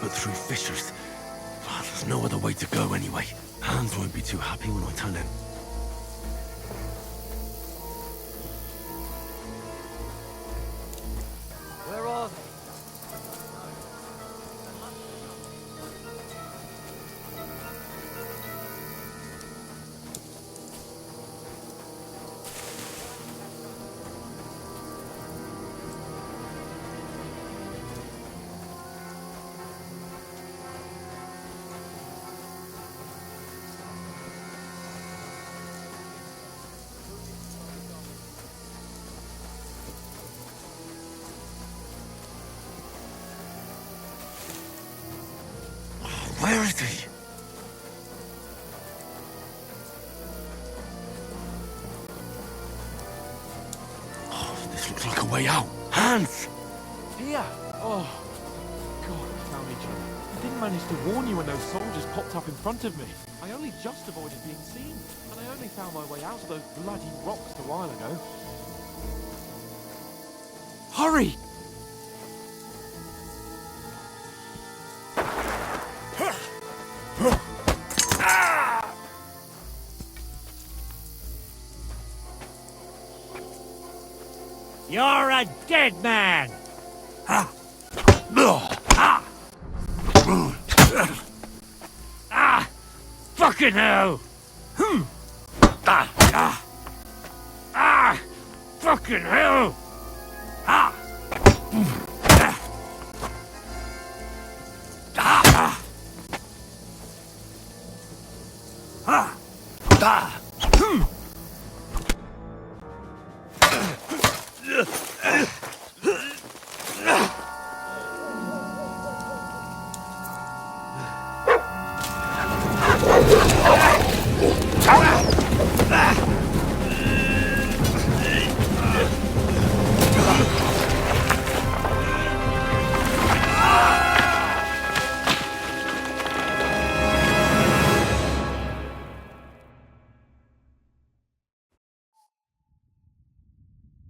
but through fissures. Oh, there's no other way to go anyway. Hans won't be too happy when I tell him. Where are they? Where is he? Oh, this looks like a way out. Hans! Here! Oh, God, I found each other. I didn't manage to warn you when those soldiers popped up in front of me. I only just avoided being seen, and I only found my way out of those bloody rocks a while ago. Hurry! You're a dead man! Fucking hell! Fucking hell!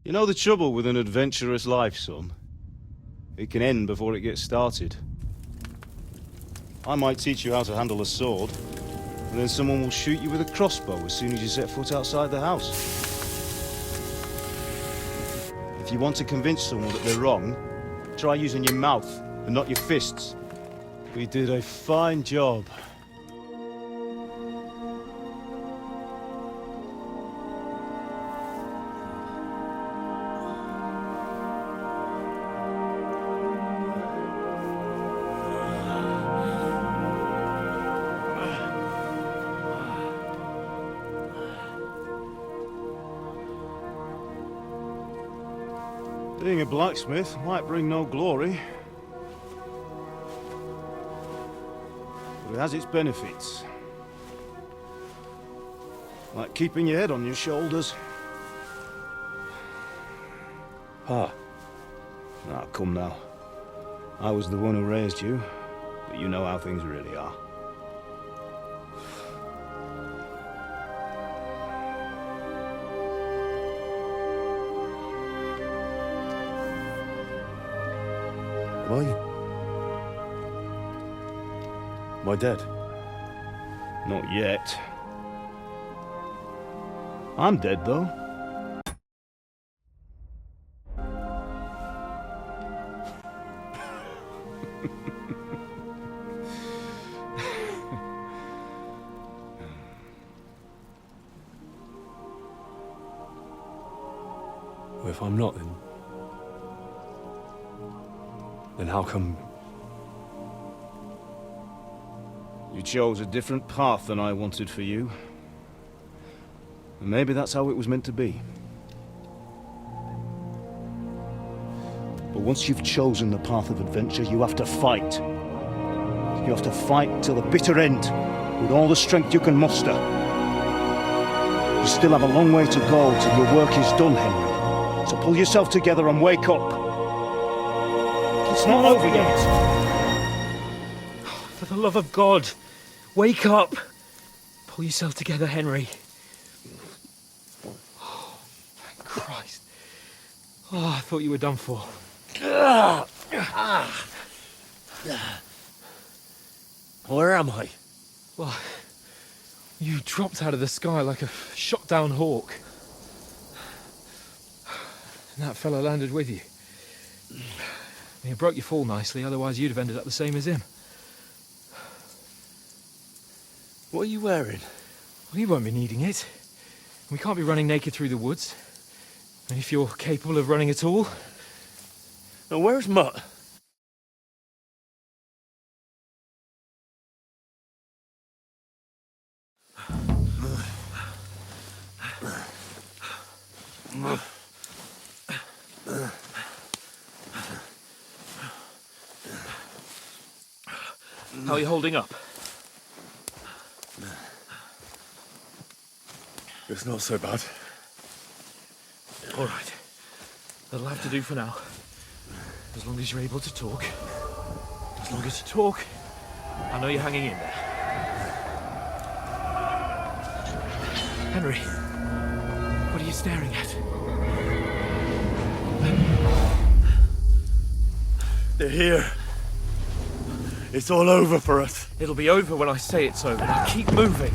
You know the trouble with an adventurous life, son? It can end before it gets started. I might teach you how to handle a sword, and then someone will shoot you with a crossbow as soon as you set foot outside the house. If you want to convince someone that they're wrong, try using your mouth and not your fists. We did a fine job. Being a blacksmith might bring no glory, but it has its benefits. Like keeping your head on your shoulders. Pa. Ah, come now. I was the one who raised you, but you know how things really are. Am I? Am I dead? Not yet. I'm dead, though. Well, if I'm not, then how come... You chose a different path than I wanted for you. And maybe that's how it was meant to be. But once you've chosen the path of adventure, you have to fight. You have to fight till the bitter end, with all the strength you can muster. You still have a long way to go till your work is done, Henry. So pull yourself together and wake up. It's not over yet. For the love of God, wake up! Pull yourself together, Henry. Oh, thank Christ. Oh, I thought you were done for. Where am I? Well, you dropped out of the sky like a shot-down hawk. And that fella landed with you. He broke your fall nicely, otherwise you'd have ended up the same as him. What are you wearing? Well, you won't be needing it. We can't be running naked through the woods. And if you're capable of running at all... Now, where's Mutt? How are you holding up? It's not so bad. All right. That'll have to do for now. As long as you're able to talk. As long as you talk, I know you're hanging in there. Henry, what are you staring at? They're here. It's all over for us. It'll be over when I say it's over. Now keep moving.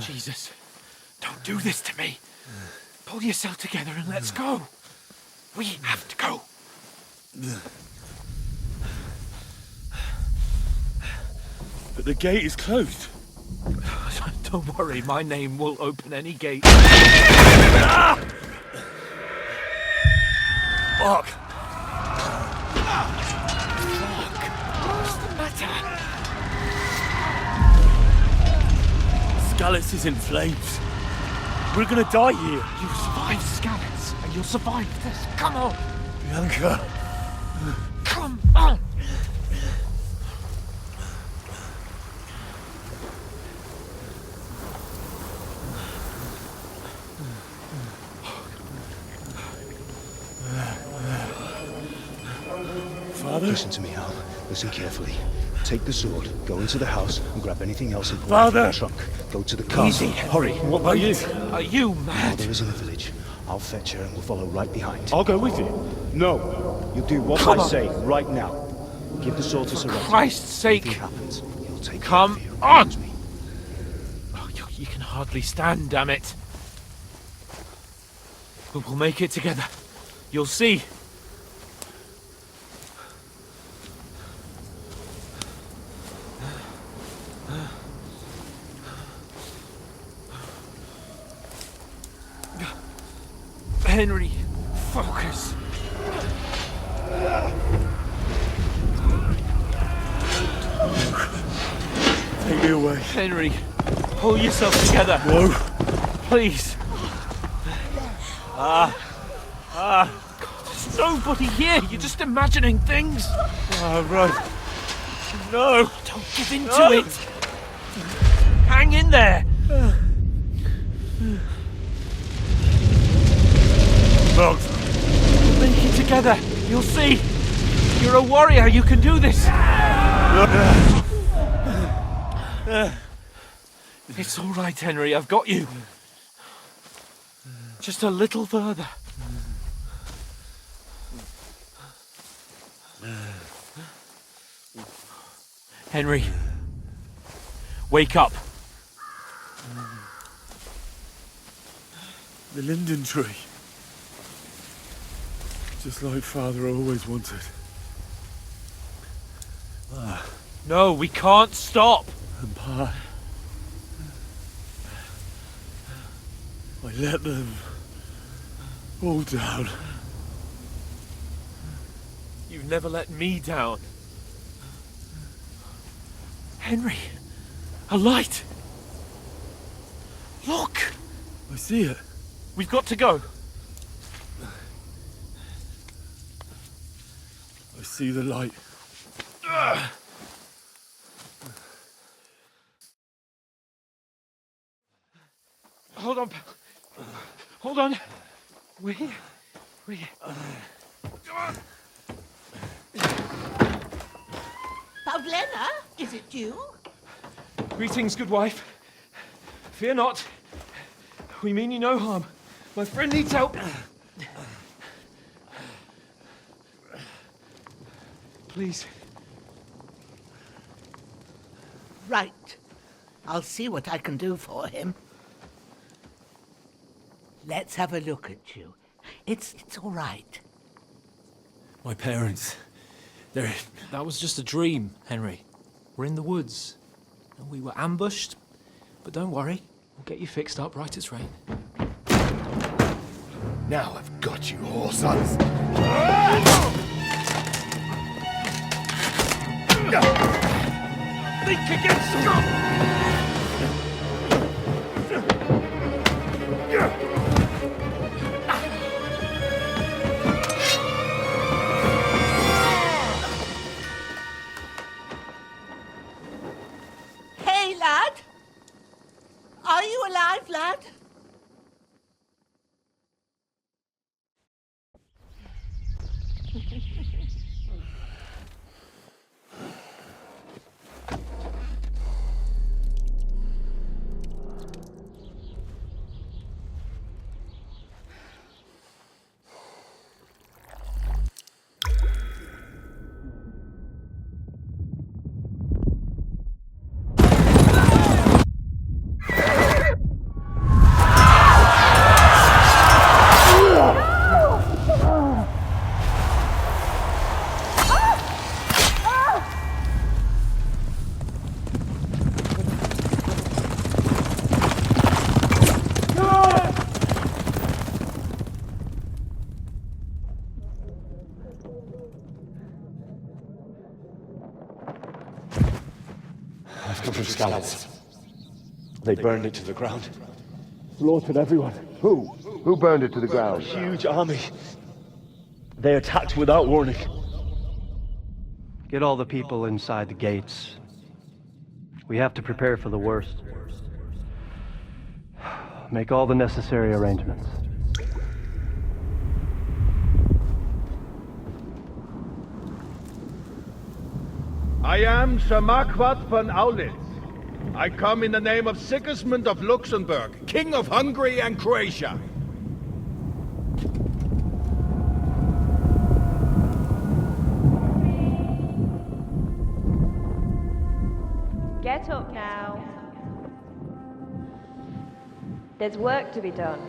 Jesus, don't do this to me. Pull yourself together and let's go. We have to go. But the gate is closed. Don't worry, my name will open any gate. Fuck! What's the matter? Scallis is in flames. We're gonna die here. You survived Scallops, and you'll survive this. Come on! Bianca. Come on! Father? Listen to me, Al. Listen carefully. Take the sword, go into the house, and grab anything else important Father! from the trunk. Go to the castle. Easy. Hurry. What about you? Are you mad? Mother is in the village. I'll fetch her and we'll follow right behind. I'll go with you. No. You do what Come I on. say right now. Give the sword to For Sorrento. Christ's sake! If anything happens, he'll take Come care of you. on. Promise me. Oh, you can hardly stand, damn it. But we'll make it together. You'll see. Henry, focus. Take me away. Henry, pull yourself together. No. Please. There's nobody here. You're just imagining things. Run. No. Don't give in to it. Hang in there. Mom. We'll make it together. You'll see. You're a warrior. You can do this. It's all right, Henry. I've got you. Just a little further. Henry, wake up. The linden tree. Just like Father always wanted. No, we can't stop. And Pa. I let them all down. You've never let me down. Henry, a light. Look, I see it. we've got to go. I see the light. Hold on. Hold on. We're here. We're here. Bozhena, is it you? Greetings, good wife. Fear not. We mean you no harm. My friend needs help. Please, Right. I'll see what I can do for him. Let's have a look at you. It's all right. My parents, they're... That was just a dream, Henry. We're in the woods. And we were ambushed. But don't worry, we'll get you fixed up right as rain. Now I've got you, whore sons. Think again, scum! Hey, lad! Are you alive, lad? I've come from Scallops. They burned it to the ground. Slaughtered everyone. Who? Who burned it to the ground? Huge army. They attacked without warning. Get all the people inside the gates. We have to prepare for the worst. Make all the necessary arrangements. I am Sir Marquardt von Aulitz. I come in the name of Sigismund of Luxembourg, King of Hungary and Croatia. Get up now. There's work to be done.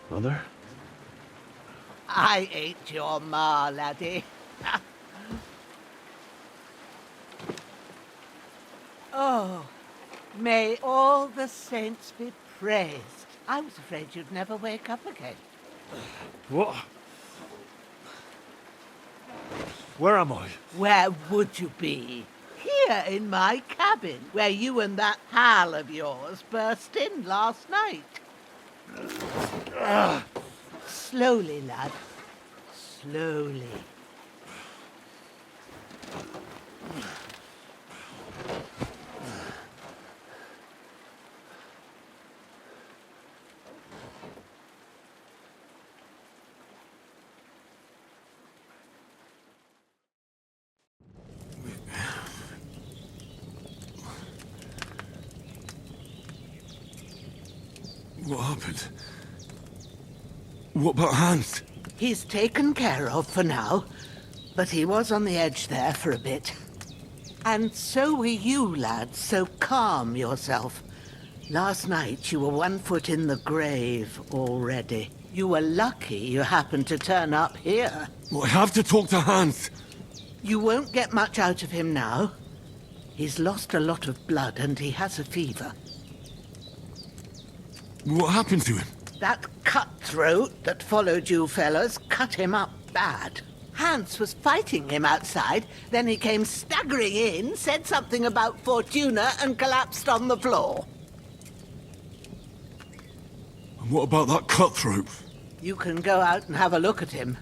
Mother? I ain't your ma, laddie. Oh, may all the saints be praised. I was afraid you'd never wake up again. What? Where am I? Where would you be? Here in my cabin, where you and that pal of yours burst in last night. Slowly, lad. Slowly. What happened? What about Hans? He's taken care of for now, but he was on the edge there for a bit. And so were you, lad, so calm yourself. Last night you were 1 foot in the grave already. You were lucky you happened to turn up here. Well, I have to talk to Hans. You won't get much out of him now. He's lost a lot of blood and he has a fever. What happened to him? That cutthroat that followed you fellas cut him up bad. Hans was fighting him outside, then he came staggering in, said something about Fortuna and collapsed on the floor. And what about that cutthroat? You can go out and have a look at him.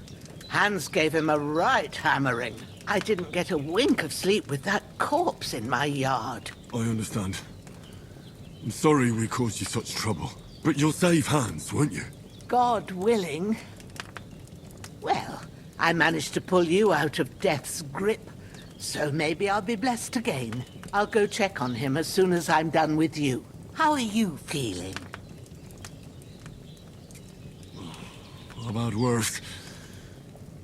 Hans gave him a right hammering. I didn't get a wink of sleep with that corpse in my yard. I understand. I'm sorry we caused you such trouble. But you'll save Hans, won't you? God willing. Well, I managed to pull you out of death's grip, so maybe I'll be blessed again. I'll go check on him as soon as I'm done with you. How are you feeling? I've had worse.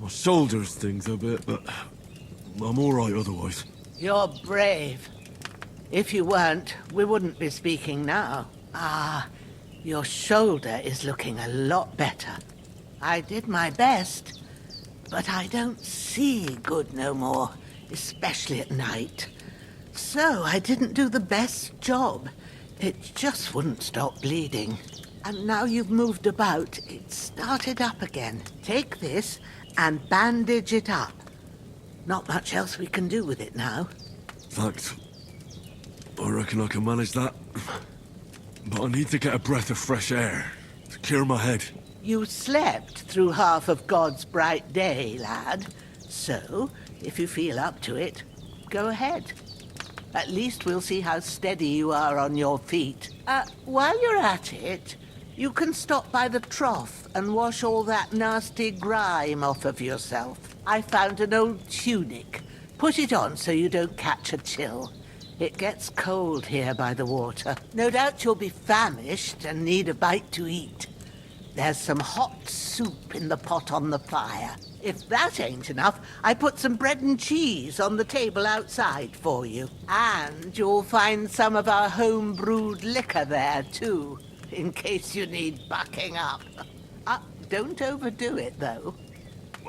My shoulder stings a bit, but I'm all right otherwise. You're brave. If you weren't, we wouldn't be speaking now. Ah, your shoulder is looking a lot better. I did my best, but I don't see good no more, especially at night. So I didn't do the best job. It just wouldn't stop bleeding. And now you've moved about, it started up again. Take this and bandage it up. Not much else we can do with it now. Thanks. I reckon I can manage that. But I need to get a breath of fresh air to clear my head. You slept through half of God's bright day, lad. So, if you feel up to it, go ahead. At least we'll see how steady you are on your feet. While you're at it, you can stop by the trough and wash all that nasty grime off of yourself. I found an old tunic. Put it on so you don't catch a chill. It gets cold here by the water. No doubt you'll be famished and need a bite to eat. There's some hot soup in the pot on the fire. If that ain't enough, I put some bread and cheese on the table outside for you. And you'll find some of our home-brewed liquor there, too, in case you need bucking up. Don't overdo it, though.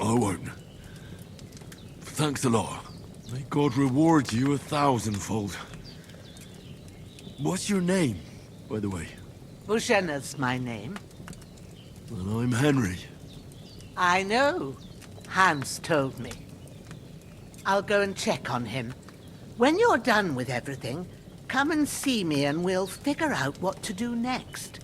I won't. Thanks a lot. May God reward you 1,000-fold. What's your name, by the way? Bozhena's my name. And I'm Henry. I know. Hans told me. I'll go and check on him. When you're done with everything, come and see me and we'll figure out what to do next.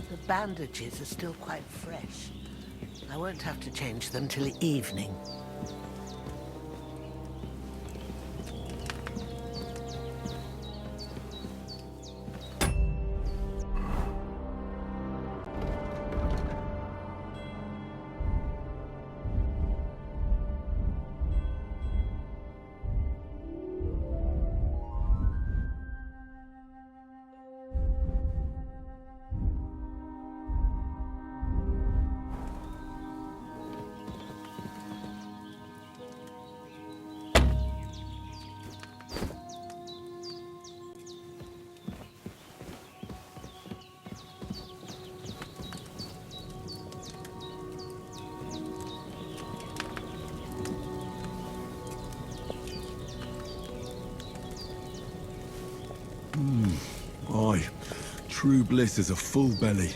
The bandages are still quite fresh. I won't have to change them till evening. Aye. True bliss is a full belly.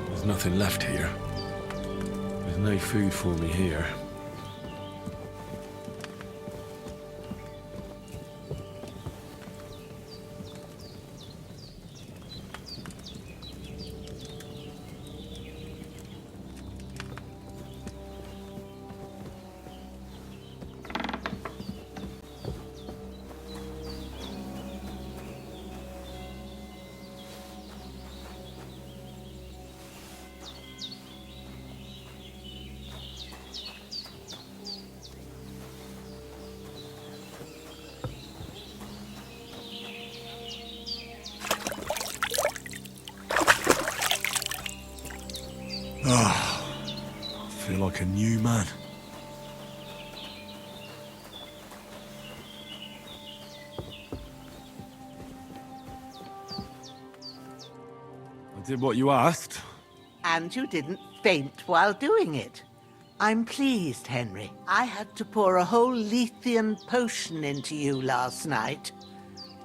There's nothing left here. There's no food for me here. I feel like a new man. I did what you asked. And you didn't faint while doing it. I'm pleased, Henry. I had to pour a whole Lethean potion into you last night.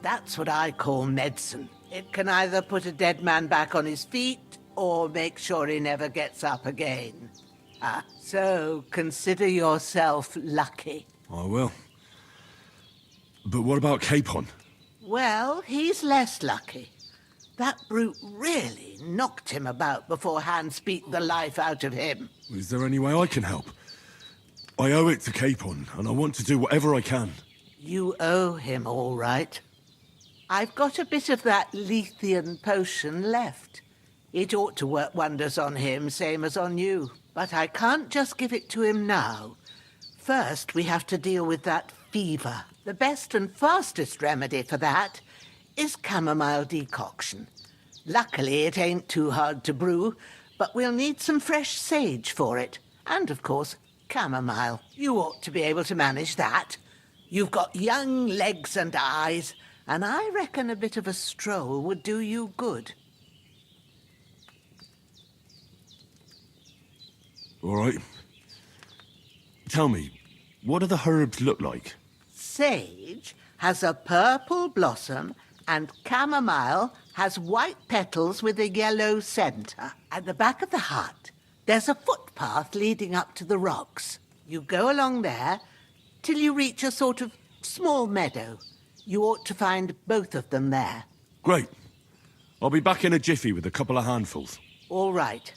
That's what I call medicine. It can either put a dead man back on his feet, or make sure he never gets up again. So, consider yourself lucky. I will. But what about Capon? Well, he's less lucky. That brute really knocked him about before Hans beat the life out of him. Is there any way I can help? I owe it to Capon, and I want to do whatever I can. You owe him, all right. I've got a bit of that Lethean potion left. It ought to work wonders on him, same as on you. But I can't just give it to him now. First, we have to deal with that fever. The best and fastest remedy for that is chamomile decoction. Luckily, it ain't too hard to brew, but we'll need some fresh sage for it. And, of course, chamomile. You ought to be able to manage that. You've got young legs and eyes, and I reckon a bit of a stroll would do you good. All right. Tell me, what do the herbs look like? Sage has a purple blossom, and chamomile has white petals with a yellow centre. At the back of the hut, there's a footpath leading up to the rocks. You go along there till you reach a sort of small meadow. You ought to find both of them there. Great. I'll be back in a jiffy with a couple of handfuls. All right.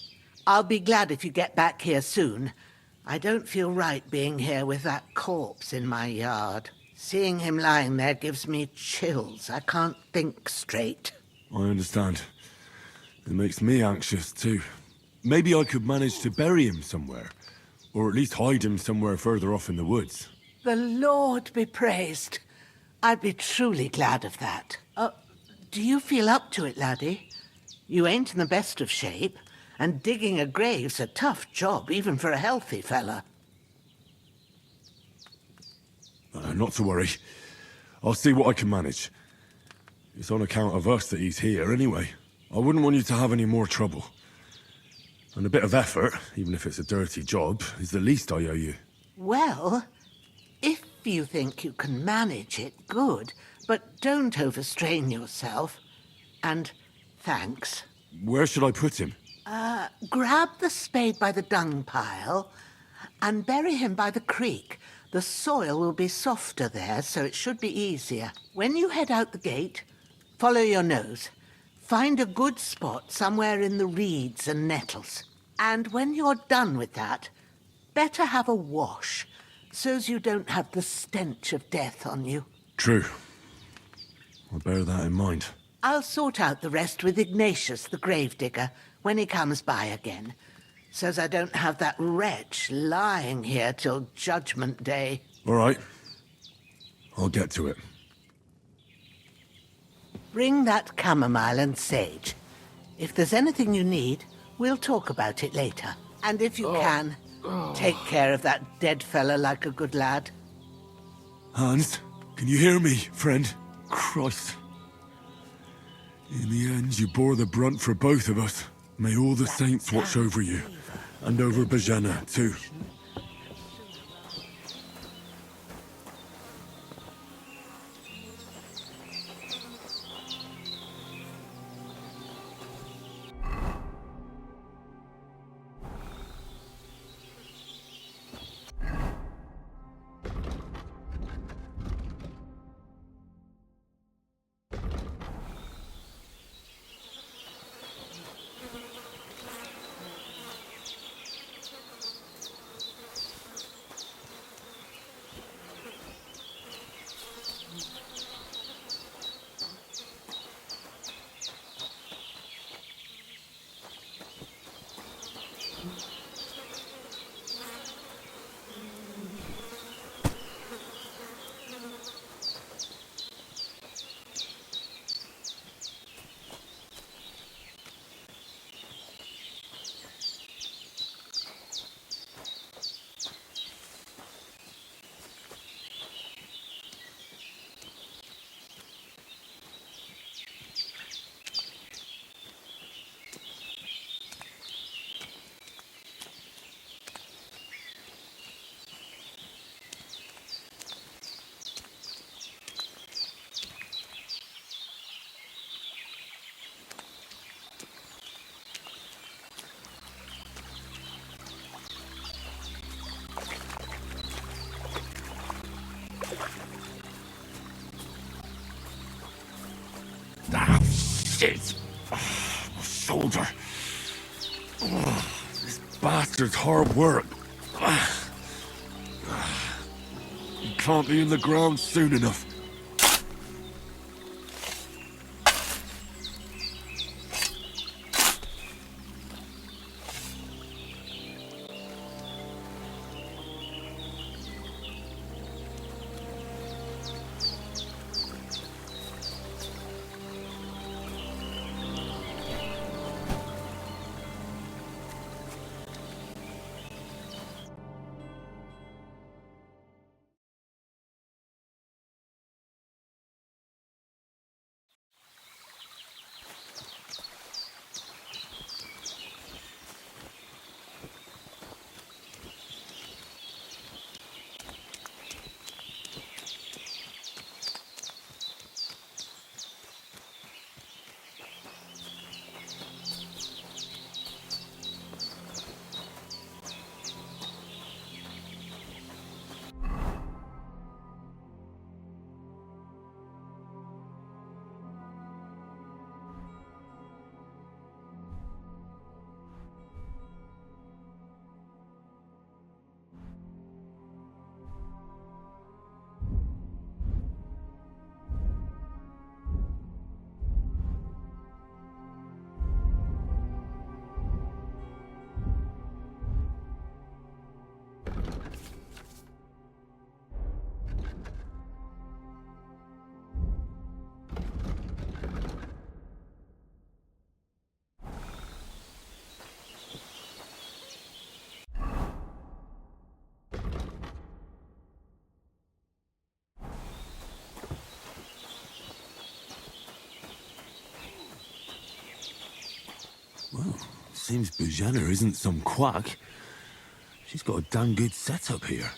I'll be glad if you get back here soon. I don't feel right being here with that corpse in my yard. Seeing him lying there gives me chills. I can't think straight. I understand. It makes me anxious, too. Maybe I could manage to bury him somewhere. Or at least hide him somewhere further off in the woods. The Lord be praised. I'd be truly glad of that. Do you feel up to it, laddie? You ain't in the best of shape, and digging a grave's a tough job, even for a healthy fella. Not to worry. I'll see what I can manage. It's on account of us that he's here, anyway. I wouldn't want you to have any more trouble. And a bit of effort, even if it's a dirty job, is the least I owe you. Well, if you think you can manage it, good. But don't overstrain yourself. And thanks. Where should I put him? Grab the spade by the dung pile and bury him by the creek. The soil will be softer there, so it should be easier. When you head out the gate, follow your nose. Find a good spot somewhere in the reeds and nettles. And when you're done with that, better have a wash, so's you don't have the stench of death on you. True. I'll bear that in mind. I'll sort out the rest with Ignatius, the gravedigger, when he comes by again, so's I don't have that wretch lying here till Judgment Day. All right. I'll get to it. Bring that chamomile and sage. If there's anything you need, we'll talk about it later. And if you can, take care of that dead fella like a good lad. Hans, can you hear me, friend? Christ. In the end, you bore the brunt for both of us. May all the saints watch over you, and over Bozhena, too. Shit! My shoulder. This bastard's hard work. He can't be in the ground soon enough. Well, seems Bozhena isn't some quack. She's got a damn good setup here.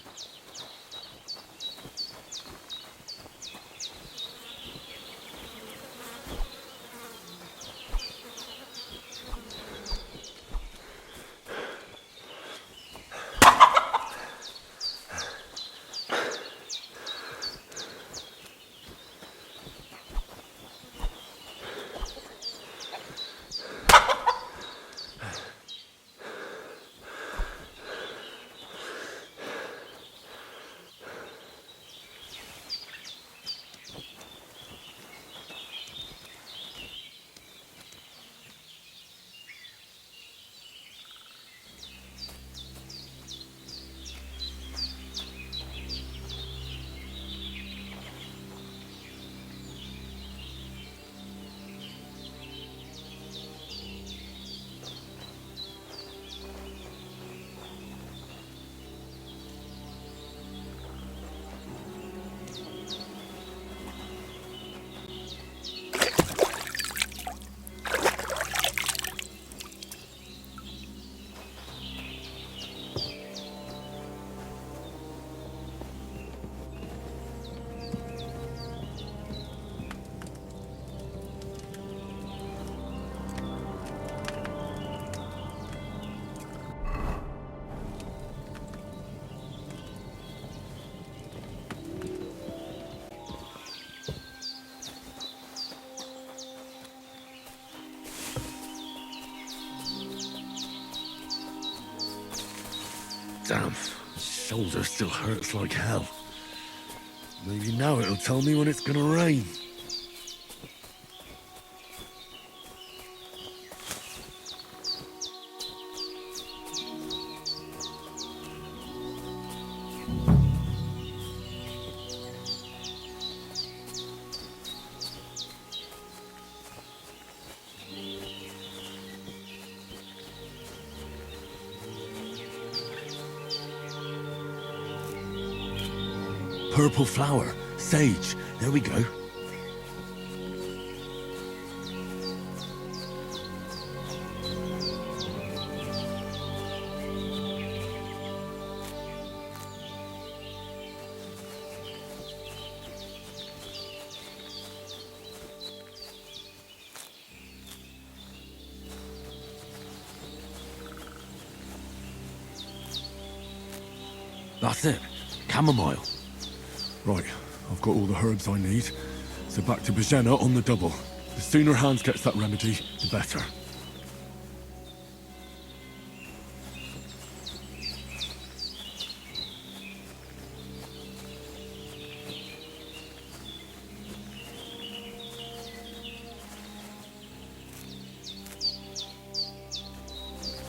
Damn, shoulder still hurts like hell. Maybe now it'll tell me when it's gonna rain. Purple flower, sage, there we go. That's it, chamomile. Right, I've got all the herbs I need, so back to Bozhena on the double. The sooner Hans gets that remedy, the better.